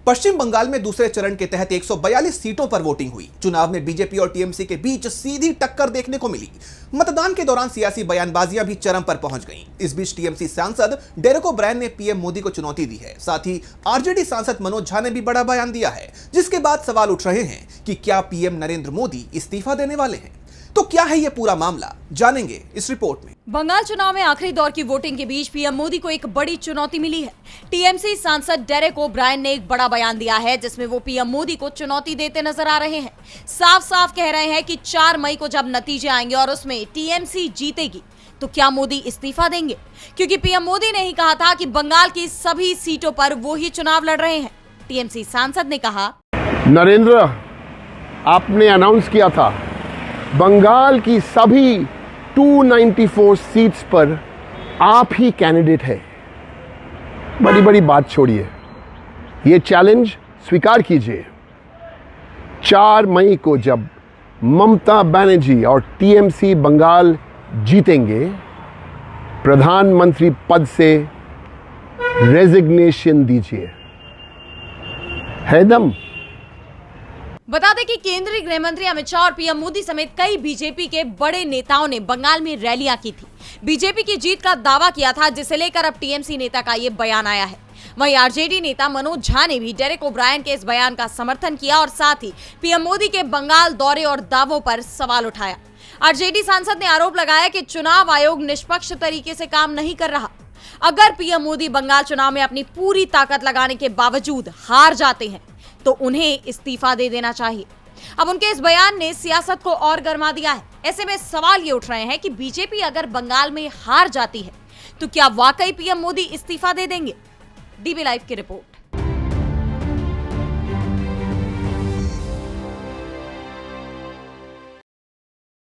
पश्चिम बंगाल में दूसरे चरण के तहत 142 सीटों पर वोटिंग हुई। चुनाव में बीजेपी और टीएमसी के बीच सीधी टक्कर देखने को मिली। मतदान के दौरान सियासी बयानबाजियां भी चरम पर पहुंच गईं। इस बीच टीएमसी सांसद डेरेक ओब्रायन ने पीएम मोदी को चुनौती दी है। साथ ही आरजेडी सांसद मनोज झा ने भी बड़ा बयान दिया है, जिसके बाद सवाल उठ रहे हैं कि क्या पीएम नरेंद्र मोदी इस्तीफा देने वाले हैं। तो क्या है ये पूरा मामला, जानेंगे इस रिपोर्ट में। बंगाल चुनाव में आखिरी दौर की वोटिंग के बीच पीएम मोदी को एक बड़ी चुनौती मिली है। टीएमसी सांसद डेरेक ओब्रायन ने एक बड़ा बयान दिया है, जिसमें वो पीएम मोदी को चुनौती देते नजर आ रहे हैं। साफ साफ कह रहे हैं कि 4 मई को जब नतीजे आएंगे और उसमें टीएमसी जीतेगी तो क्या मोदी इस्तीफा देंगे, क्योंकि पीएम मोदी ने ही कहा था कि बंगाल की सभी सीटों पर वो ही चुनाव लड़ रहे हैं। टीएमसी सांसद ने कहा, नरेंद्र, आपने अनाउंस किया था बंगाल की सभी 294 सीट्स पर आप ही कैंडिडेट है। बड़ी बड़ी बात छोड़िए, ये चैलेंज स्वीकार कीजिए। 4 मई को जब ममता बनर्जी और टीएमसी बंगाल जीतेंगे, प्रधानमंत्री पद से रेजिग्नेशन दीजिए। है दम? बता दें कि केंद्रीय गृह मंत्री अमित शाह और पीएम मोदी समेत कई बीजेपी के बड़े नेताओं ने बंगाल में रैलियां की थी। बीजेपी की जीत का दावा किया था, जिसे लेकर अब टीएमसी नेता का ये बयान आया है। वहीं आरजेडी नेता मनोज झा ने भी डेरेक ओब्रायन के इस बयान का समर्थन किया और साथ ही पीएम मोदी के बंगाल दौरे और दावों पर सवाल उठाया। आरजेडी सांसद ने आरोप लगाया कि चुनाव आयोग निष्पक्ष तरीके से काम नहीं कर रहा। अगर पीएम मोदी बंगाल चुनाव में अपनी पूरी ताकत लगाने के बावजूद हार जाते हैं तो उन्हें इस्तीफा दे देना चाहिए। अब उनके इस बयान ने सियासत को और गर्मा दिया है। ऐसे में सवाल ये उठ रहे हैं कि बीजेपी अगर बंगाल में हार जाती है तो क्या वाकई पीएम मोदी इस्तीफा दे देंगे। डीबी लाइव की रिपोर्ट।